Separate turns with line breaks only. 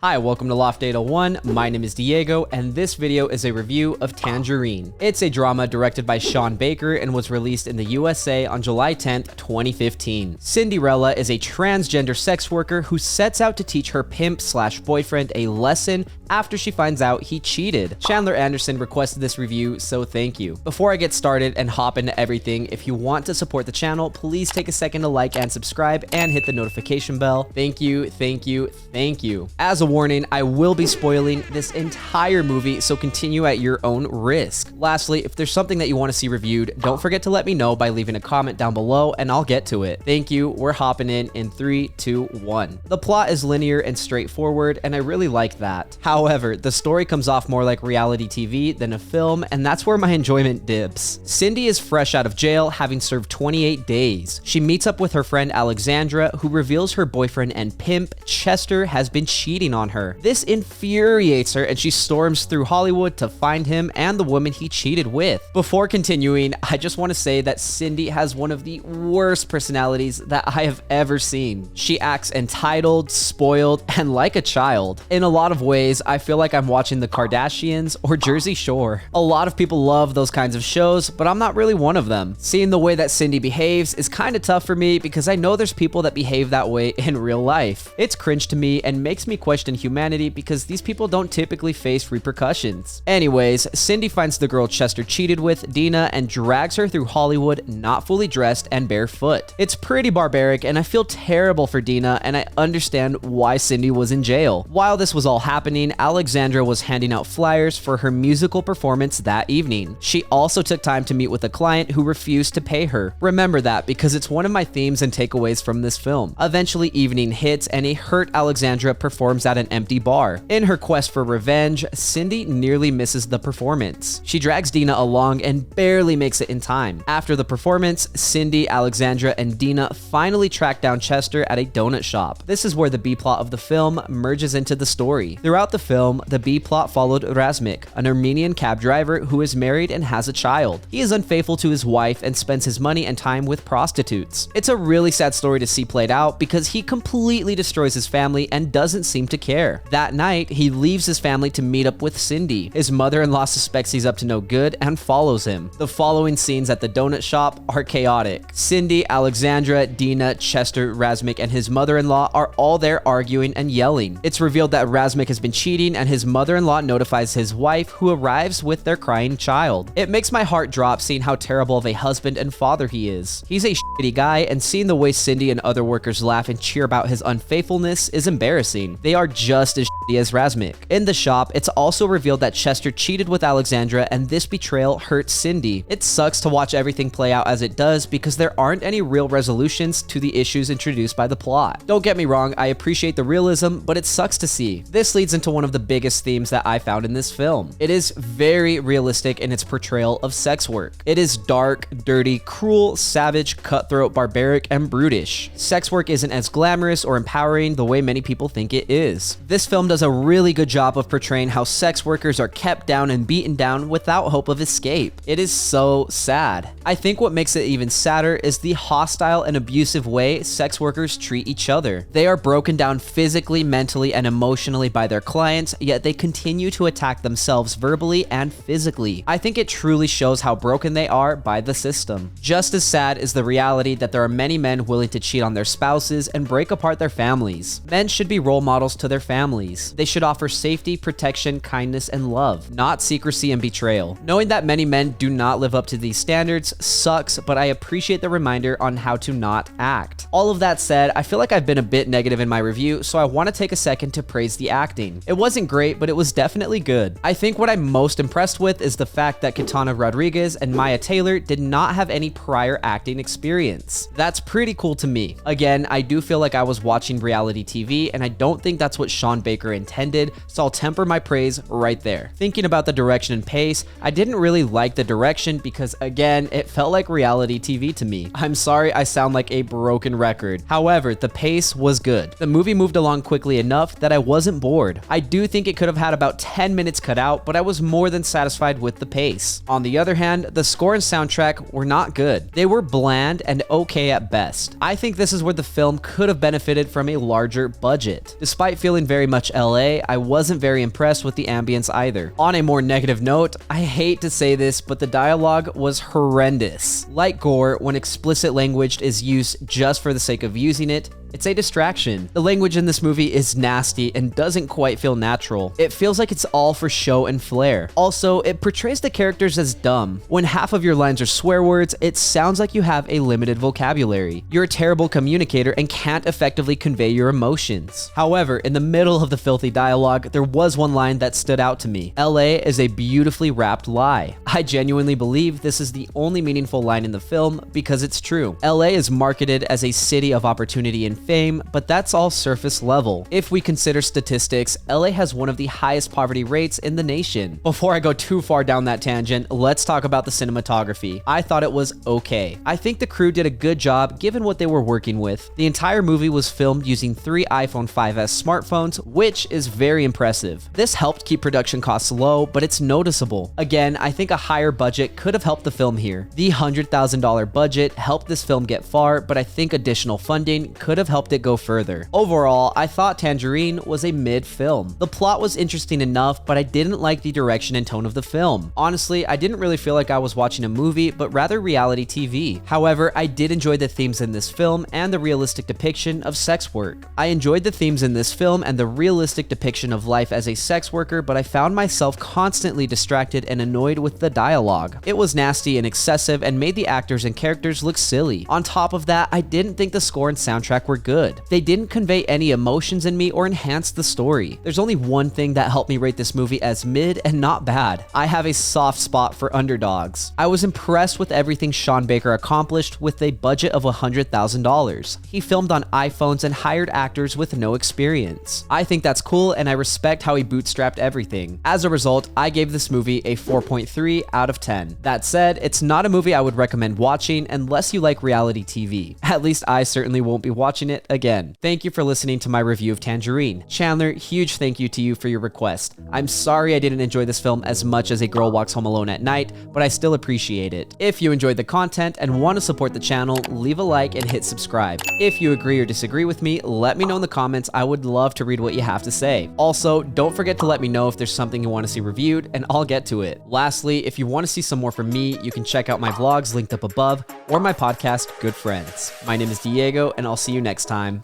Hi, welcome to Loft 801. My name is Diego, and this video is a review of Tangerine. It's a drama directed by Sean Baker and was released in the USA on July 10th, 2015. Sin-Dee Rella is a transgender sex worker who sets out to teach her pimp/boyfriend a lesson after she finds out he cheated. Chandler Anderson requested this review, so thank you. Before I get started and hop into everything, if you want to support the channel, please take a second to like and subscribe and hit the notification bell. Thank you, thank you, thank you. As a warning, I will be spoiling this entire movie, so continue at your own risk. Lastly, if there's something that you want to see reviewed, don't forget to let me know by leaving a comment down below and I'll get to it. Thank you. We're hopping in 3, 2, 1. The plot is linear and straightforward, and I really like that. However, the story comes off more like reality TV than a film, and that's where my enjoyment dips. Sin-Dee is fresh out of jail, having served 28 days. She meets up with her friend Alexandra, who reveals her boyfriend and pimp, Chester, has been cheating on her. This infuriates her, and she storms through Hollywood to find him and the woman he cheated with. Before continuing, I just want to say that Sin-Dee has one of the worst personalities that I have ever seen. She acts entitled, spoiled, and like a child. In a lot of ways, I feel like I'm watching the Kardashians or Jersey Shore. A lot of people love those kinds of shows, but I'm not really one of them. Seeing the way that Sin-Dee behaves is kind of tough for me because I know there's people that behave that way in real life. It's cringe to me and makes me question humanity because these people don't typically face repercussions. Anyways, Sin-Dee finds the girl Chester cheated with, Dina, and drags her through Hollywood not fully dressed and barefoot. It's pretty barbaric, and I feel terrible for Dina, and I understand why Sin-Dee was in jail. While this was all happening, Alexandra was handing out flyers for her musical performance that evening. She also took time to meet with a client who refused to pay her. Remember that because it's one of my themes and takeaways from this film. Eventually, evening hits, and a hurt Alexandra performs at an empty bar. In her quest for revenge, Sin-Dee nearly misses the performance. She drags Dina along and barely makes it in time. After the performance, Sin-Dee, Alexandra, and Dina finally track down Chester at a donut shop. This is where the B-plot of the film merges into the story. Throughout the film, the B-plot followed Razmik, an Armenian cab driver who is married and has a child. He is unfaithful to his wife and spends his money and time with prostitutes. It's a really sad story to see played out because he completely destroys his family and doesn't seem to care. That night, he leaves his family to meet up with Sin-Dee. His mother-in-law suspects he's up to no good and follows him. The following scenes at the donut shop are chaotic. Sin-Dee, Alexandra, Dina, Chester, Razmik, and his mother-in-law are all there arguing and yelling. It's revealed that Razmik has been cheating, and his mother-in-law notifies his wife, who arrives with their crying child. It makes my heart drop seeing how terrible of a husband and father he is. He's a shitty guy, and seeing the way Sin-Dee and other workers laugh and cheer about his unfaithfulness is embarrassing. They are just as shitty as Razmik. In the shop, it's also revealed that Chester cheated with Alexandra, and this betrayal hurts Sin-Dee. It sucks to watch everything play out as it does because there aren't any real resolutions to the issues introduced by the plot. Don't get me wrong, I appreciate the realism, but it sucks to see. This leads into one of the biggest themes that I found in this film. It is very realistic in its portrayal of sex work. It is dark, dirty, cruel, savage, cutthroat, barbaric, and brutish. Sex work isn't as glamorous or empowering the way many people think it is. This film does a really good job of portraying how sex workers are kept down and beaten down without hope of escape. It is so sad. I think what makes it even sadder is the hostile and abusive way sex workers treat each other. They are broken down physically, mentally, and emotionally by their clients, yet they continue to attack themselves verbally and physically. I think it truly shows how broken they are by the system. Just as sad is the reality that there are many men willing to cheat on their spouses and break apart their families. Men should be role models to their families. They should offer safety, protection, kindness, and love, not secrecy and betrayal. Knowing that many men do not live up to these standards sucks, but I appreciate the reminder on how to not act. All of that said, I feel like I've been a bit negative in my review, so I want to take a second to praise the acting. It wasn't great, but it was definitely good. I think what I'm most impressed with is the fact that Kitana Rodriguez and Maya Taylor did not have any prior acting experience. That's pretty cool to me. Again, I do feel like I was watching reality TV, and I don't think that's what Sean Baker intended, so I'll temper my praise right there. Thinking about the direction and pace, I didn't really like the direction because, again, it felt like reality TV to me. I'm sorry I sound like a broken record. However, the pace was good. The movie moved along quickly enough that I wasn't bored. I do think it could have had about 10 minutes cut out, but I was more than satisfied with the pace. On the other hand, the score and soundtrack were not good. They were bland and okay at best. I think this is where the film could have benefited from a larger budget. Despite feeling very much LA, I wasn't very impressed with the ambience either. On a more negative note, I hate to say this, but the dialogue was horrendous. Like gore, when explicit language is used just for the sake of using it, it's a distraction. The language in this movie is nasty and doesn't quite feel natural. It feels like it's all for show and flair. Also, it portrays the characters as dumb. When half of your lines are swear words, it sounds like you have a limited vocabulary. You're a terrible communicator and can't effectively convey your emotions. However, in the middle of the filthy dialogue, there was one line that stood out to me. LA is a beautifully wrapped lie. I genuinely believe this is the only meaningful line in the film because it's true. LA is marketed as a city of opportunity and fame, but that's all surface level. If we consider statistics, LA has one of the highest poverty rates in the nation. Before I go too far down that tangent, let's talk about the cinematography. I thought it was okay. I think the crew did a good job given what they were working with. The entire movie was filmed using 3 iPhone 5S smartphones, which is very impressive. This helped keep production costs low, but it's noticeable. Again, I think a higher budget could have helped the film here. The $100,000 budget helped this film get far, but I think additional funding could have helped it go further. Overall, I thought Tangerine was a mid film. The plot was interesting enough, but I didn't like the direction and tone of the film. Honestly, I didn't really feel like I was watching a movie, but rather reality TV. However, I did enjoy the themes in this film and the realistic depiction of sex work. I enjoyed the themes in this film and the realistic depiction of life as a sex worker, but I found myself constantly distracted and annoyed with the dialogue. It was nasty and excessive and made the actors and characters look silly. On top of that, I didn't think the score and soundtrack were good. They didn't convey any emotions in me or enhance the story. There's only one thing that helped me rate this movie as mid and not bad. I have a soft spot for underdogs. I was impressed with everything Sean Baker accomplished with a budget of $100,000. He filmed on iPhones and hired actors with no experience. I think that's cool and I respect how he bootstrapped everything. As a result, I gave this movie a 4.3 out of 10. That said, it's not a movie I would recommend watching unless you like reality TV. At least I certainly won't be watching it again. Thank you for listening to my review of Tangerine. Chandler, huge thank you to you for your request. I'm sorry I didn't enjoy this film as much as A Girl Walks Home Alone at Night, but I still appreciate it. If you enjoyed the content and want to support the channel, leave a like and hit subscribe. If you agree or disagree with me, let me know in the comments. I would love to read what you have to say. Also, don't forget to let me know if there's something you want to see reviewed, and I'll get to it. Lastly, if you want to see some more from me, you can check out my vlogs linked up above or my podcast, Good Friends. My name is Diego, and I'll see you next time.